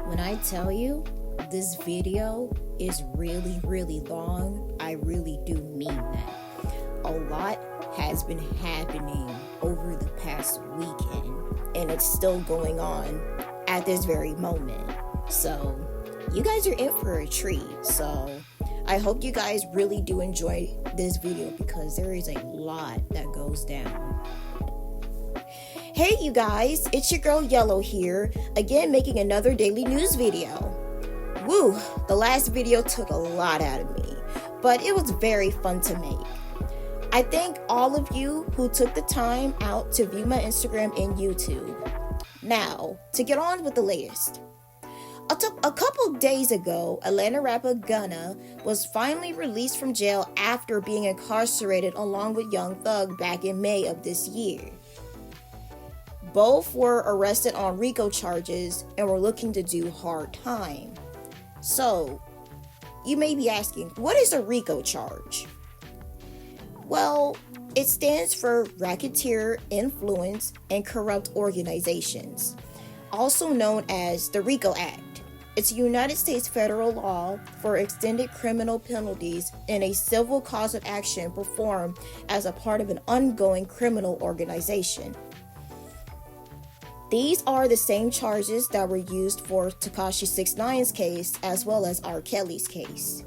When I tell you this video is really long, I really do mean that. A lot has been happening over the past weekend, and it's still going on at this very moment. So, you guys are in for a treat. So, I hope you guys really do enjoy this video because there is a lot that goes down. Hey you guys, it's your girl Yellow here, again making another daily news video. Woo, the last video took a lot out of me, but it was very fun to make. I thank all of you who took the time out to view my Instagram and YouTube. Now, to get on with the latest. A couple days ago, Atlanta rapper Gunna was finally released from jail after being incarcerated along with Young Thug back in May of this year. Both were arrested on RICO charges and were looking to do hard time. So, you may be asking, what is a RICO charge? Well, it stands for Racketeer, Influence, and Corrupt Organizations, also known as the RICO Act. It's a United States federal law for extended criminal penalties in a civil cause of action performed as a part of an ongoing criminal organization. These are the same charges that were used for Tekashi 6ix9ine's case as well as R. Kelly's case.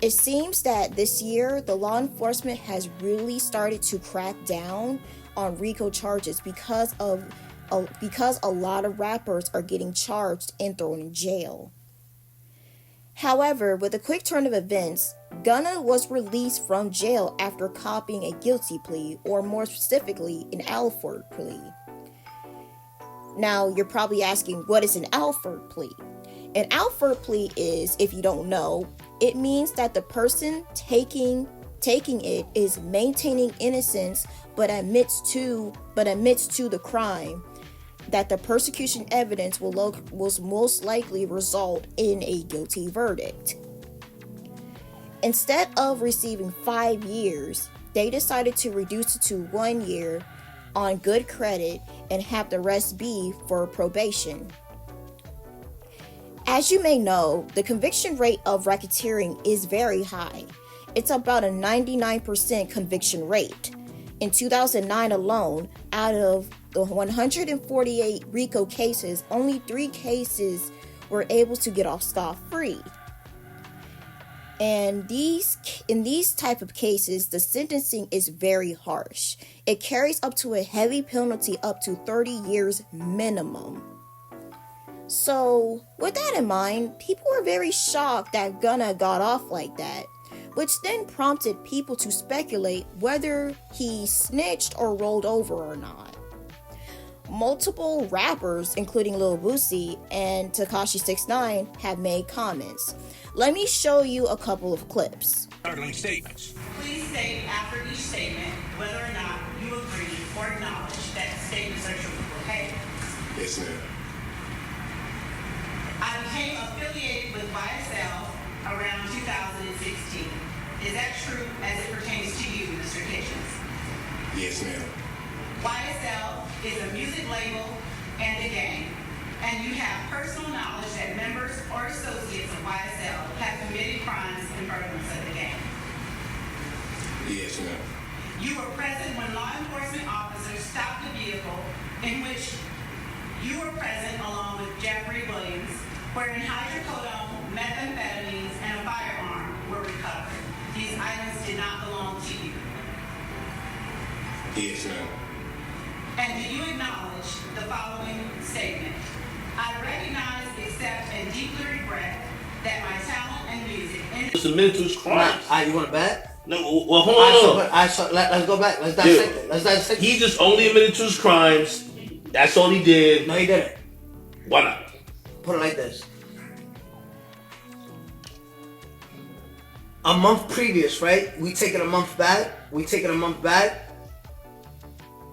It seems that this year, the law enforcement has really started to crack down on RICO charges because a lot of rappers are getting charged and thrown in jail. However, with a quick turn of events, Gunna was released from jail after copying a guilty plea, or more specifically, an Alford plea. Now, you're probably asking, what is an Alford plea? An Alford plea is, if you don't know, it means that the person taking it is maintaining innocence but admits to the crime, that the prosecution evidence will most likely result in a guilty verdict. Instead of receiving 5 years, they decided to reduce it to 1 year on good credit and have the rest be for probation. As you may know, the conviction rate of racketeering is very high. It's about a 99% conviction rate. In 2009 alone, out of the 148 RICO cases, only 3 cases were able to get off scot-free. And in these type of cases, the sentencing is very harsh. It carries up to a heavy penalty up to 30 years minimum. So, with that in mind, people were very shocked that Gunna got off like that, which then prompted people to speculate whether he snitched or rolled over or not. Multiple rappers, including Lil Boosie and Tekashi 6ix9ine, have made comments. Let me show you a couple of clips. Startling statements. Please state after each statement whether or not you agree or acknowledge that the statements are true, okay? Yes, ma'am. I became affiliated with YSL around 2016. Is that true as it pertains to you, Mr. Kitchens? Yes, ma'am. YSL is a music label and a gang, and you have personal knowledge that members or associates of YSL have committed crimes in furtherance of the gang. Yes, ma'am. You were present when law enforcement officers stopped the vehicle in which you were present along with Jeffrey Williams, wherein hydrocodone, methamphetamines, and a firearm were recovered. These items did not belong to you. Yes, ma'am. And do you acknowledge the following statement? I recognize, accept, and deeply regret that my talent and music... It's a mental crime. You want to bet? No, well, hold on. Let's go back. Let's dissect it. Let's dissect it. He just only admitted to his crimes. That's all he did. No, he didn't. Why not? Put it like this. A month previous, right? We take it a month back.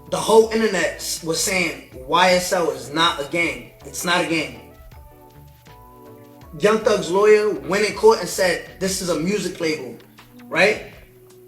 The whole internet was saying YSL is not a gang. It's not a gang. Young Thug's lawyer went in court and said this is a music label, right?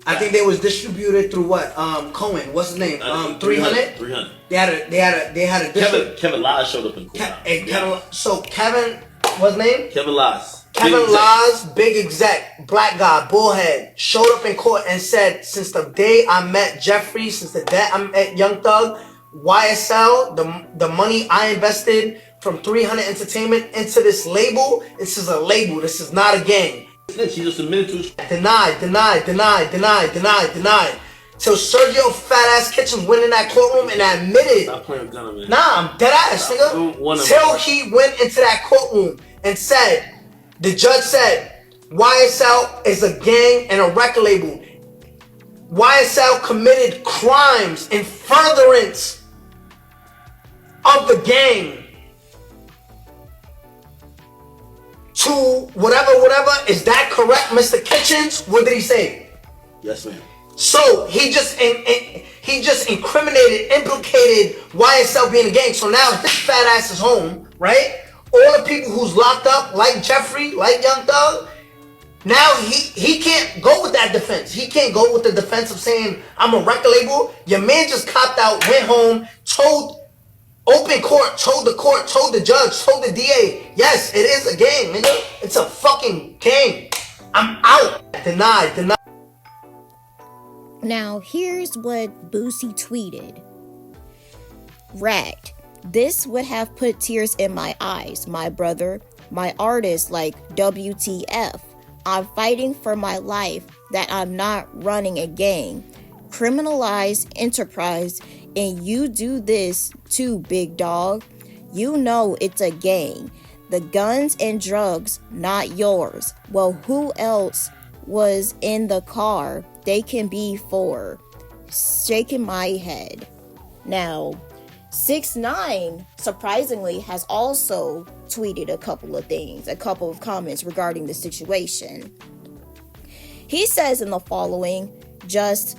I think they was distributed through what? Cohen. What's his name? 300. 300. They had a Kevin Lies showed up in court. So Kevin, what's his name? Kevin Lies. Kevin Lies, big exec, black guy, bullhead, showed up in court and said, since the day I met Jeffrey, since the day I met Young Thug, YSL, the money I invested from 300 Entertainment into this label, this is a label, this is not a gang. She just admitted to Denied. Till Sergio Fat Ass Kitchens went in that courtroom and admitted. Stop playing with Gunna, man. Nah, I'm dead ass, nigga. Till he went into that courtroom and said, the judge said, YSL is a gang and a record label. YSL committed crimes in furtherance of the gang. To whatever. Is that correct, Mr. Kitchens? What did he say? Yes, ma'am. So he just implicated YSL being a gang. So now his fat ass is home, right? All the people who's locked up, like Jeffrey, like Young Thug, now he can't go with that defense. He can't go with the defense of saying, I'm a record label. Your man just copped out, went home, told open court, told the judge, told the DA, yes, it is a gang, nigga. It's a fucking gang. I'm out. Denied. Now, here's what Boosie tweeted. Racked. This would have put tears in my eyes, my brother. My artist like WTF. I'm fighting for my life that I'm not running a gang. Criminalized enterprise, and you do this too, big dog. You know it's a gang. The guns and drugs, not yours. Well, who else was in the car? They can be for. Shaking my head. Now, 6ix9ine surprisingly has also tweeted a couple of comments regarding the situation. He says in the following, just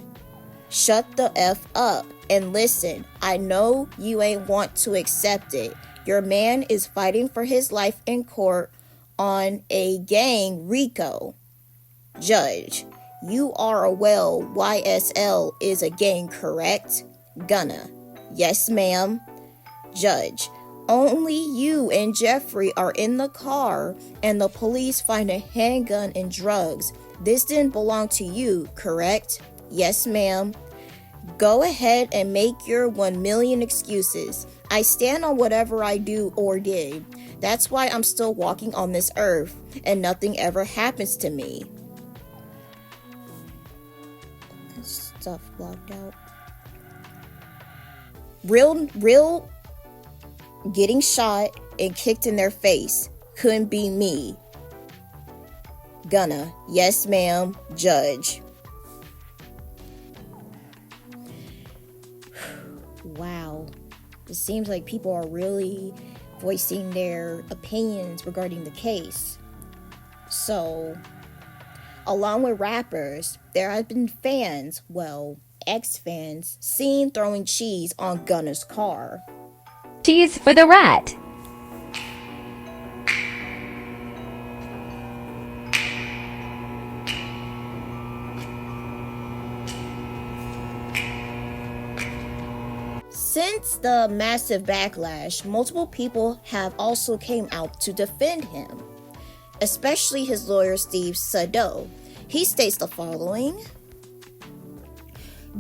shut the F up and listen. I know you ain't want to accept it. Your man is fighting for his life in court on a gang RICO. Judge, you are YSL is a gang, correct? Gunna, yes ma'am. Judge, only you and Jeffrey are in the car and the police find a handgun and drugs. This didn't belong to you, correct? Yes ma'am. Go ahead and make your 1 million excuses. I stand on whatever I do or did. That's why I'm still walking on this earth and nothing ever happens to me. Stuff blocked out. Real getting shot and kicked in their face. Couldn't be me. Gunna, yes ma'am. Judge. Wow. It seems like people are really voicing their opinions regarding the case. So, along with rappers, there have been fans, ex-fans, seen throwing cheese on Gunna's car. Cheese for the rat. Since the massive backlash, multiple people have also came out to defend him, especially his lawyer Steve Sado. He states the following: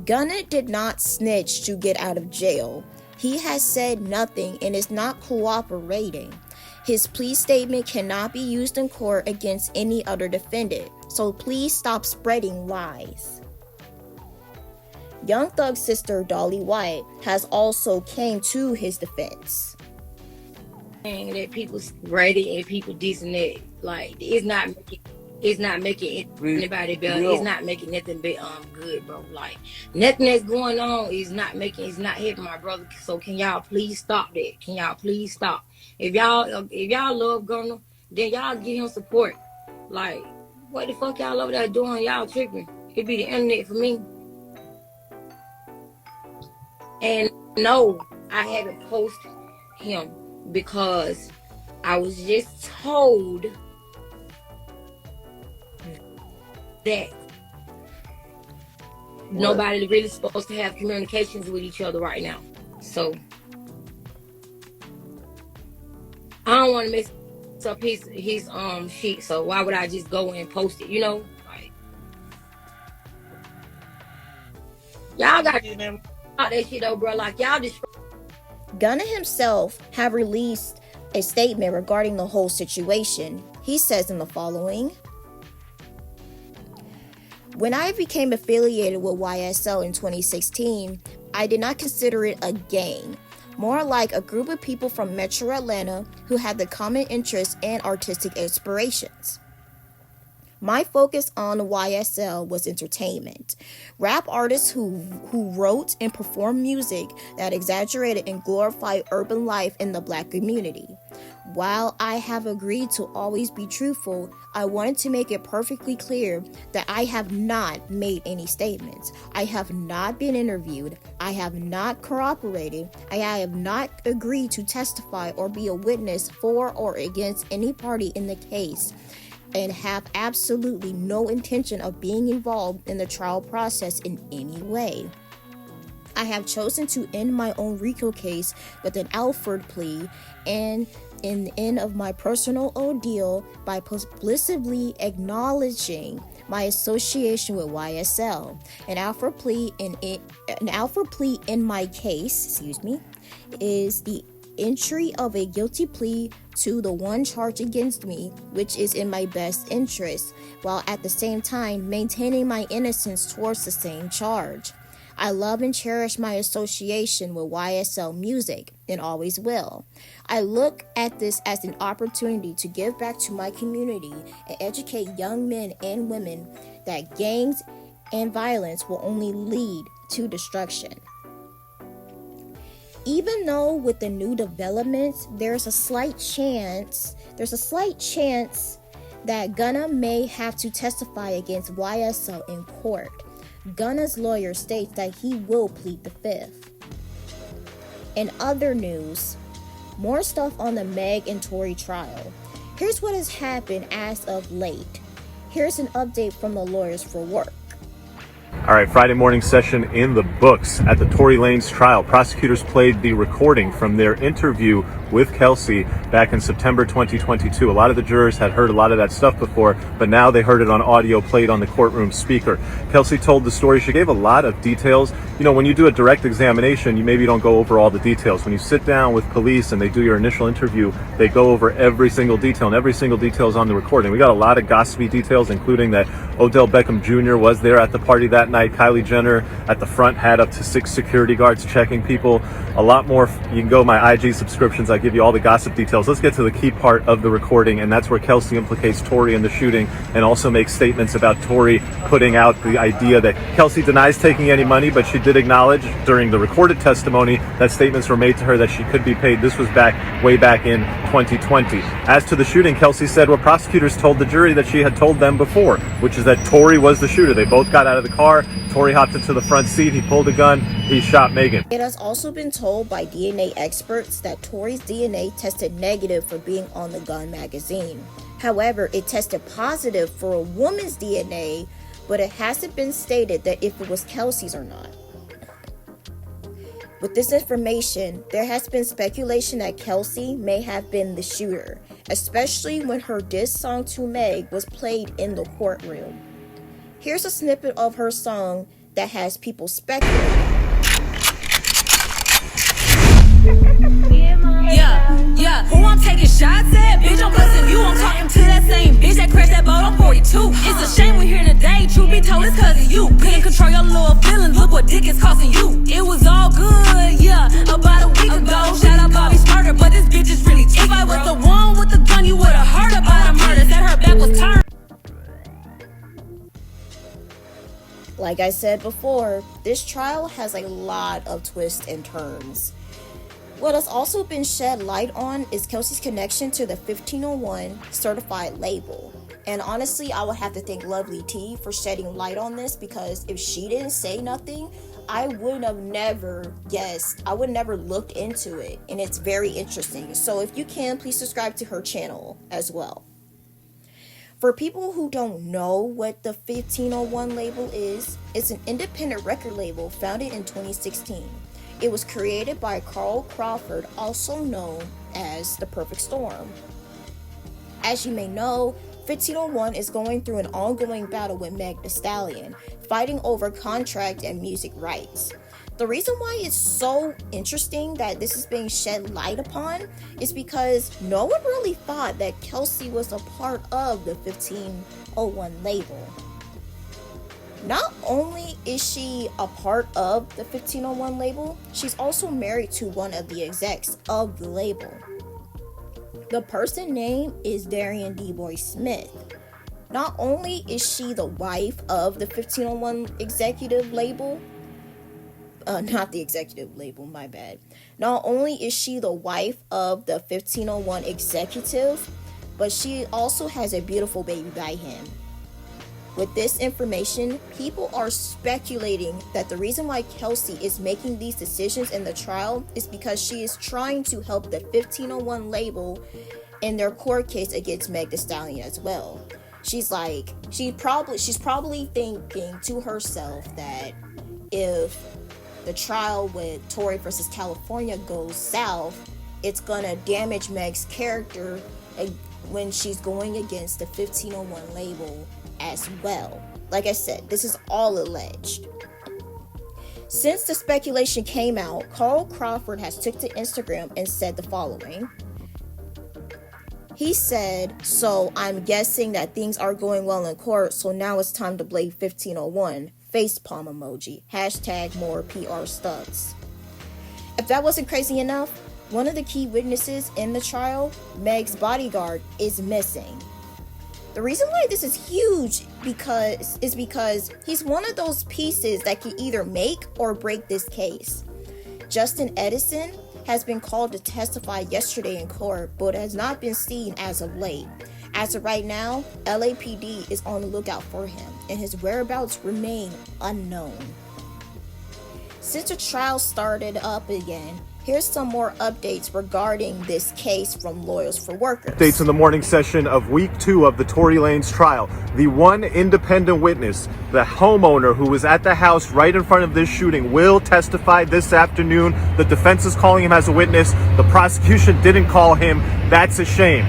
Gunna did not snitch to get out of jail. He has said nothing and is not cooperating. His plea statement cannot be used in court against any other defendant, so please stop spreading lies. Young Thug's sister Dolly White has also came to his defense. And that people's ready and people decent that like it's not making anybody better. It's not making nothing but good, bro. Like nothing that's going on is not helping my brother. So can y'all please stop that? Can y'all please stop? If y'all love Gunna, then y'all give him support. Like what the fuck y'all over there doing? Y'all tripping. It be the internet for me. And no, I haven't posted him because I was just told that Nobody really supposed to have communications with each other right now. So I don't want to mess up his sheet. So why would I just go and post it? You know, like y'all got to remember about that shit though, bro. Like y'all just. Gunna himself have released a statement regarding the whole situation. He says in the following: when I became affiliated with YSL in 2016, I did not consider it a gang, more like a group of people from Metro Atlanta who had the common interests and artistic aspirations. My focus on YSL was entertainment. Rap artists who wrote and performed music that exaggerated and glorified urban life in the Black community. While I have agreed to always be truthful, I wanted to make it perfectly clear that I have not made any statements. I have not been interviewed. I have not corroborated. I have not agreed to testify or be a witness for or against any party in the case, and have absolutely no intention of being involved in the trial process in any way. I have chosen to end my own RICO case with an Alford plea and in the end of my personal ordeal by publicly acknowledging my association with YSL. An Alford plea in my case, is the entry of a guilty plea to the one charge against me, which is in my best interest, while at the same time maintaining my innocence towards the same charge. I love and cherish my association with YSL Music and always will. I look at this as an opportunity to give back to my community and educate young men and women that gangs and violence will only lead to destruction. Even though with the new developments, there's a slight chance that Gunna may have to testify against YSL in court. Gunna's lawyer states that he will plead the fifth. In other news, more stuff on the Meg and Tory trial. Here's what has happened as of late. Here's an update from the lawyers for work. All right, Friday morning session in the books at the Tory Lanez trial. Prosecutors played the recording from their interview with Kelsey back in September 2022. A lot of the jurors had heard a lot of that stuff before, but now they heard it on audio played on the courtroom speaker. Kelsey told the story. She gave a lot of details. You know, when you do a direct examination, you maybe don't go over all the details. When you sit down with police and they do your initial interview, they go over every single detail, and every single detail is on the recording. We got a lot of gossipy details, including that Odell Beckham Jr. was there at the party that night. Kylie Jenner at the front had up to 6 security guards checking people. A lot more. You can go my IG subscriptions. I give you all the gossip details. Let's get to the key part of the recording, and that's where Kelsey implicates Tory in the shooting and also makes statements about Tory putting out the idea that Kelsey denies taking any money, but she did acknowledge during the recorded testimony that statements were made to her that she could be paid. This was way back in 2020. As to the shooting, Kelsey said what prosecutors told the jury that she had told them before, which is that Tory was the shooter. They both got out of the car. Tory hopped into the front seat. He pulled a gun. He shot Megan. It has also been told by DNA experts that Tory's DNA tested negative for being on the gun magazine. However, it tested positive for a woman's DNA, but it hasn't been stated that if it was Kelsey's or not. With this information, there has been speculation that Kelsey may have been the shooter, especially when her diss song to Meg was played in the courtroom. Here's a snippet of her song that has people speculating. Yeah, who I'm taking shots at? Bitch, I'm busting you. I'm talking to that same bitch that crashed that boat on 42. It's a shame we're here today. Truth be told, it's cause of you. Couldn't control your little feelings. Look what dick is costing you. It was all good, yeah, about a week ago. Shout out Bobby Smarter, but this bitch is really cheap. If I was the one with the gun, you would've heard about a murder. Said her back was turned. Like I said before, this trial has a lot of twists and turns. What has also been shed light on is Kelsey's connection to the 1501 certified label. And honestly, I would have to thank Lovely T for shedding light on this, because if she didn't say nothing, I would have never guessed. I would never looked into it. And it's very interesting. So if you can, please subscribe to her channel as well. For people who don't know what the 1501 label is, it's an independent record label founded in 2016. It was created by Carl Crawford, also known as The Perfect Storm. As you may know, 1501 is going through an ongoing battle with Meg Thee Stallion, fighting over contract and music rights. The reason why it's so interesting that this is being shed light upon is because no one really thought that Kelsey was a part of the 1501 label. Not only is she a part of the 1501 label, she's also married to one of the execs of the label. The person name is Darian D-Boy Smith. Not only is she the wife of the 1501 executive label, not the executive label, my bad. Not only is she the wife of the 1501 executive, but she also has a beautiful baby by him. With this information, people are speculating that the reason why Kelsey is making these decisions in the trial is because she is trying to help the 1501 label in their court case against Meg Thee Stallion as well. She's probably thinking to herself that if the trial with Tory versus California goes south, it's gonna damage Meg's character when she's going against the 1501 label as well. Like I said, this is all alleged. Since the speculation came out, Carl Crawford has took to Instagram and said the following. He said, "So I'm guessing that things are going well in court, so now it's time to blame 1501. Facepalm emoji. Hashtag more PR stunts." If that wasn't crazy enough, one of the key witnesses in the trial, Meg's bodyguard, is missing. The reason why this is huge is because he's one of those pieces that can either make or break this case. Justin Edison has been called to testify yesterday in court, but has not been seen as of late. As of right now, LAPD is on the lookout for him, and his whereabouts remain unknown. Since the trial started up again, here's some more updates regarding this case from Lawyers for Workers. Updates in the morning session of week 2 of the Tory Lanez trial. The one independent witness, the homeowner who was at the house right in front of this shooting, will testify this afternoon. The defense is calling him as a witness. The prosecution didn't call him. That's a shame.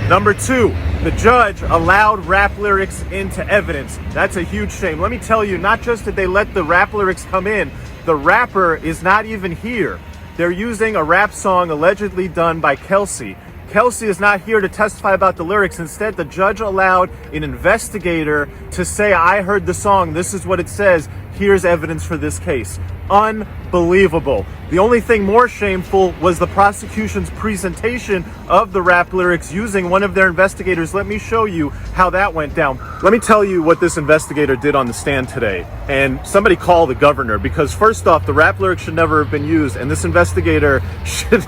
Number 2, the judge allowed rap lyrics into evidence. That's a huge shame. Let me tell you, not just did they let the rap lyrics come in, the rapper is not even here. They're using a rap song allegedly done by Kelsey. Kelsey is not here to testify about the lyrics. Instead, the judge allowed an investigator to say, "I heard the song. This is what it says. Here's evidence for this case." Unbelievable. The only thing more shameful was the prosecution's presentation of the rap lyrics using one of their investigators. Let me show you how that went down. Let me tell you what this investigator did on the stand today. And somebody call the governor, because first off, the rap lyrics should never have been used. And this investigator should,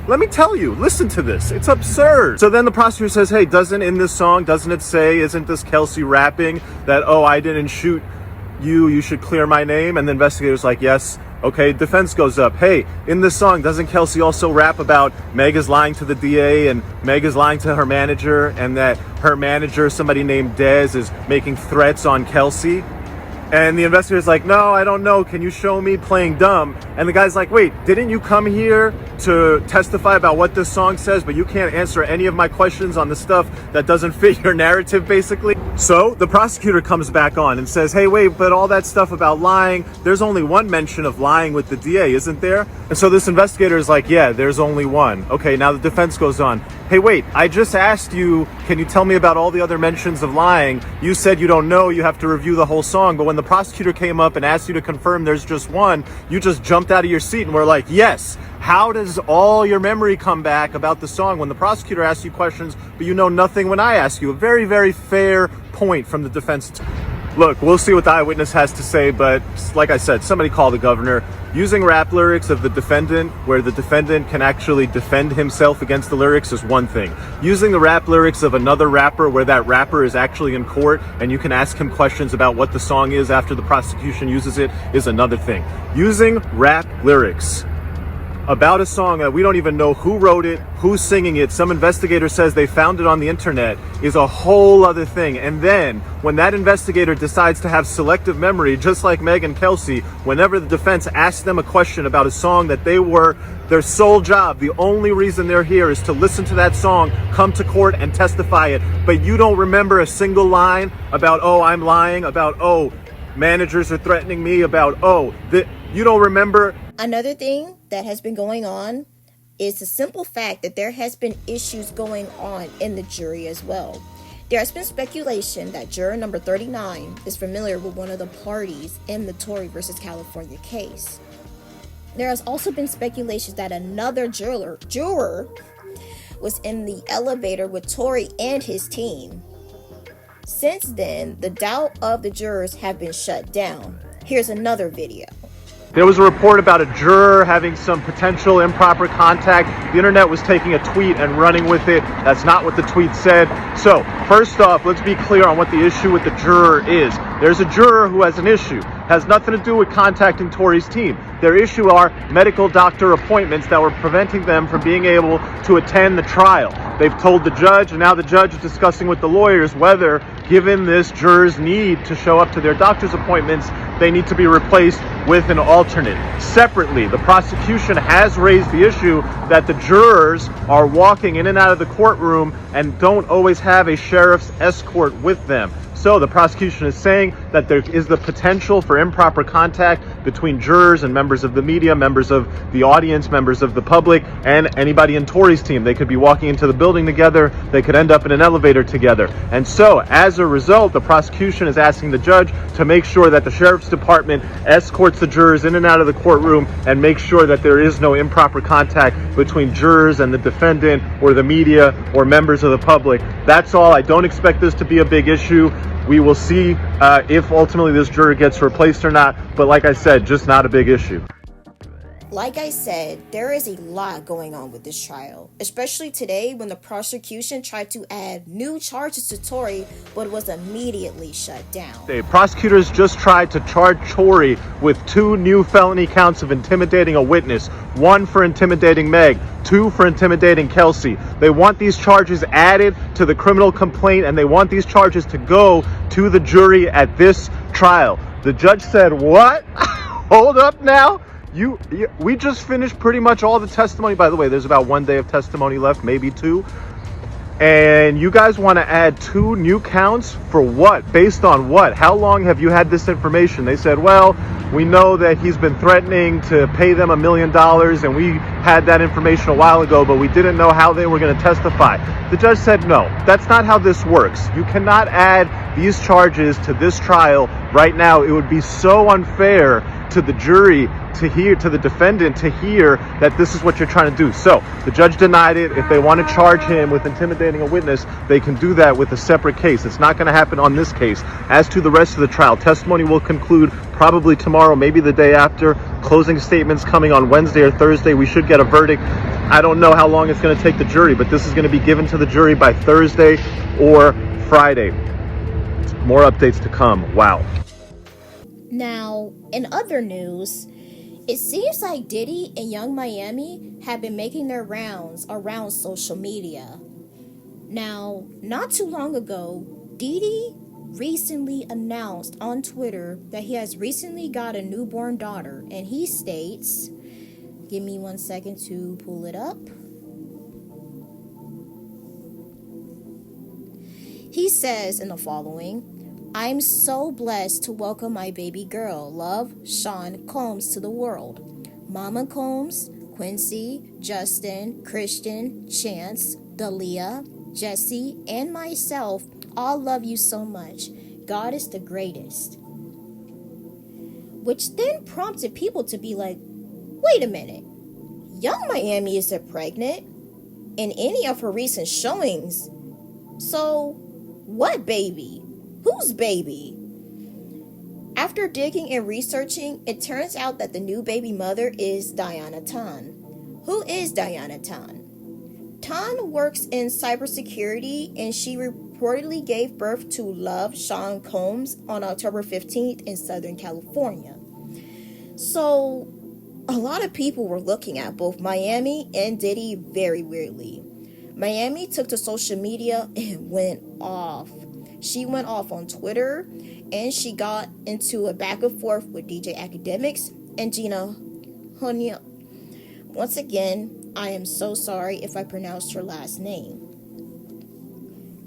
let me tell you, listen to this. It's absurd. So then the prosecutor says, "Hey, doesn't it say, isn't this Kelsey rapping that, oh, I didn't shoot you should clear my name?" And the investigator's like, "Yes." Okay, defense goes up. "Hey, in this song, doesn't Kelsey also rap about Meg is lying to the DA and Meg is lying to her manager, and that her manager, somebody named Dez, is making threats on Kelsey?" And the investigator's like, "No, I don't know. Can you show me?" Playing dumb. And the guy's like, "Wait, didn't you come here to testify about what this song says, but you can't answer any of my questions on the stuff that doesn't fit your narrative, basically?" So the prosecutor comes back on and says, "Hey, wait, but all that stuff about lying, there's only one mention of lying with the DA, isn't there?" And so this investigator is like, "Yeah, there's only one." Okay, now the defense goes on. "Hey, wait, I just asked you, can you tell me about all the other mentions of lying? You said you don't know, you have to review the whole song. But when the prosecutor came up and asked you to confirm there's just one, you just jumped out of your seat and were like, 'Yes.' How does all your memory come back about the song when the prosecutor asks you questions, but you know nothing when I ask you?" A very, very fair point from the defense. Look, we'll see what the eyewitness has to say, but like I said, somebody call the governor. Using rap lyrics of the defendant where the defendant can actually defend himself against the lyrics is one thing. Using the rap lyrics of another rapper where that rapper is actually in court and you can ask him questions about what the song is after the prosecution uses it is another thing. Using rap lyrics about a song that we don't even know who wrote it, who's singing it, some investigator says they found it on the internet, is a whole other thing. And then when that investigator decides to have selective memory, just like Meg and Kelsey, whenever the defense asks them a question about a song that their sole job, the only reason they're here is to listen to that song, come to court and testify it, but you don't remember a single line about, oh, I'm lying, about, oh, managers are threatening me, about, oh, you don't remember. Another thing that has been going on is the simple fact that there has been issues going on in the jury as well. There has been speculation that juror number 39 is familiar with one of the parties in the Tory versus California case. There has also been speculation that another juror was in the elevator with Tory and his team. Since then, the doubt of the jurors have been shut down. Here's another video. There was a report about a juror having some potential improper contact. The internet was taking a tweet and running with it. That's not what the tweet said. So, first off, let's be clear on what the issue with the juror is. There's a juror who has an issue. Has nothing to do with contacting Tory's team. Their issue are medical doctor appointments that were preventing them from being able to attend the trial. They've told the judge, and now the judge is discussing with the lawyers whether, given this juror's need to show up to their doctor's appointments, they need to be replaced with an alternate. Separately, the prosecution has raised the issue that the jurors are walking in and out of the courtroom and don't always have a sheriff's escort with them. So the prosecution is saying that there is the potential for improper contact between jurors and members of the media, members of the audience, members of the public, and anybody in Tory's team. They could be walking into the building together. They could end up in an elevator together. And so as a result, the prosecution is asking the judge to make sure that the sheriff's department escorts the jurors in and out of the courtroom and make sure that there is no improper contact between jurors and the defendant or the media or members of the public. That's all. I don't expect this to be a big issue. We will see if ultimately this juror gets replaced or not. But like I said, just not a big issue. Like I said, there is a lot going on with this trial, especially today when the prosecution tried to add new charges to Tory, but was immediately shut down. The prosecutors just tried to charge Tory with 2 new felony counts of intimidating a witness, 1 for intimidating Meg, 2 for intimidating Kelsey. They want these charges added to the criminal complaint, and they want these charges to go to the jury at this trial. The judge said, what? Hold up now. We just finished pretty much all the testimony. By the way, there's about 1 day of testimony left, maybe 2. And you guys want to add 2 new counts for what? Based on what? How long have you had this information? They said, well, we know that he's been threatening to pay them $1 million, and we had that information a while ago, but we didn't know how they were going to testify. The judge said, no, that's not how this works. You cannot add these charges to this trial right now. It would be so unfair to the jury to hear, to the defendant to hear that this is what you're trying to do. So the judge denied it. If they want to charge him with intimidating a witness, they can do that with a separate case. It's not going to happen on this case. As to the rest of the trial, testimony will conclude probably tomorrow, maybe the day after. Closing statements coming on Wednesday or Thursday. We should get a verdict. I don't know how long it's going to take the jury, but this is going to be given to the jury by Thursday or Friday. More updates to come. Wow. Now, in other news, it seems like Diddy and Young Miami have been making their rounds around social media. Now, not too long ago, Diddy recently announced on Twitter that he has recently got a newborn daughter, and he states, give me 1 second to pull it up. He says in the following, I'm so blessed to welcome my baby girl, love, Sean Combs, to the world. Mama Combs, Quincy, Justin, Christian, Chance, Dalia, Jesse, and myself all love you so much. God is the greatest. Which then prompted people to be like, wait a minute. Young Miami isn't pregnant in any of her recent showings. So, what baby? Whose baby? After digging and researching, it turns out that the new baby mother is Diana Tan. Who is Diana Tan? Tan works in cybersecurity, and she reportedly gave birth to Love Sean Combs on October 15th in Southern California. So, a lot of people were looking at both Miami and Diddy very weirdly. Miami took to social media and went off. She went off on Twitter, and she got into a back and forth with DJ Academics and Gina Hunya. Once again, I am so sorry if I pronounced her last name.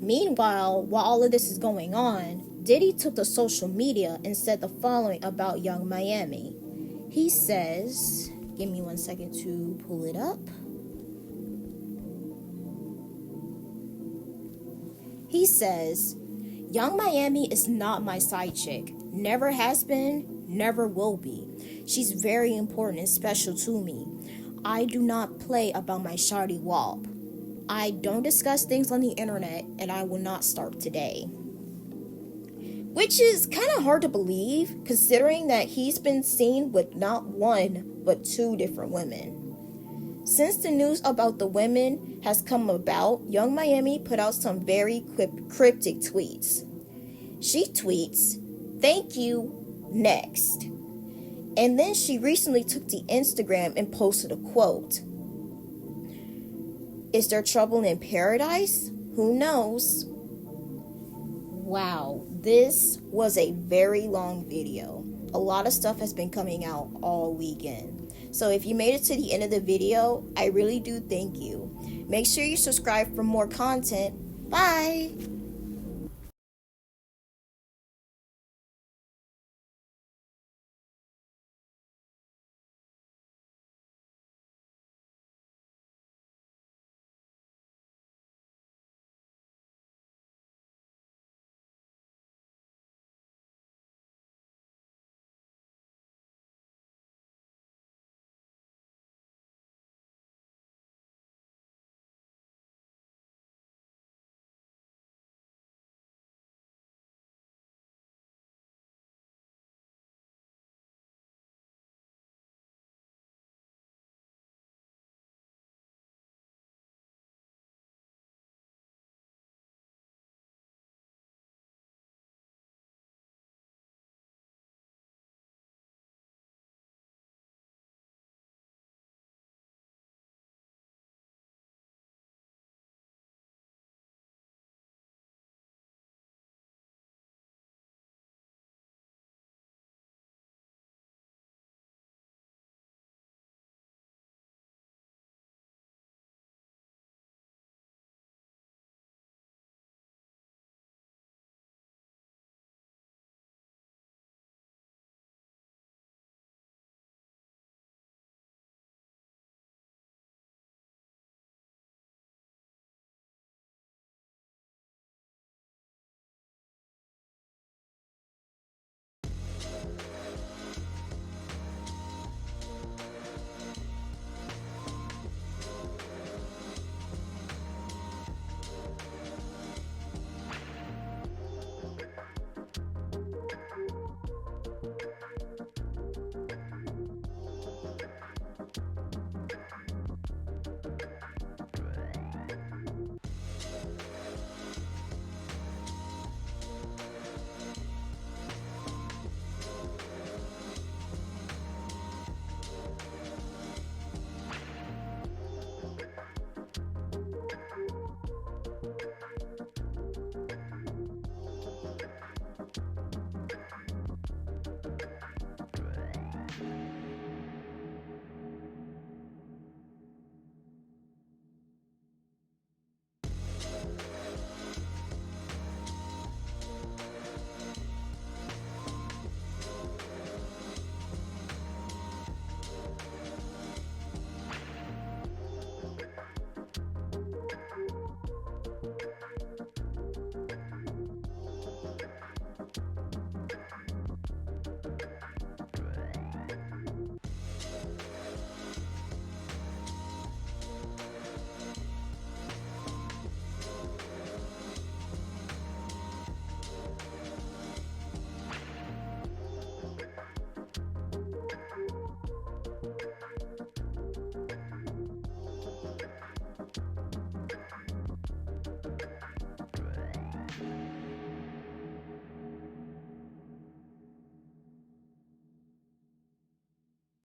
Meanwhile, while all of this is going on, Diddy took to social media and said the following about Young Miami. He says, give me 1 second to pull it up. He says, Young Miami is not my side chick. Never has been, never will be. She's very important and special to me. I do not play about my shawty wop. I don't discuss things on the internet, and I will not start today. Which is kind of hard to believe, considering that he's been seen with not one, but two different women. Since the news about the women has come about, Young Miami put out some very cryptic tweets. She tweets, "Thank you, next." And then she recently took to Instagram and posted a quote. Is there trouble in paradise? Who knows? Wow, this was a very long video. A lot of stuff has been coming out all weekend. So if you made it to the end of the video, I really do thank you. Make sure you subscribe for more content. Bye!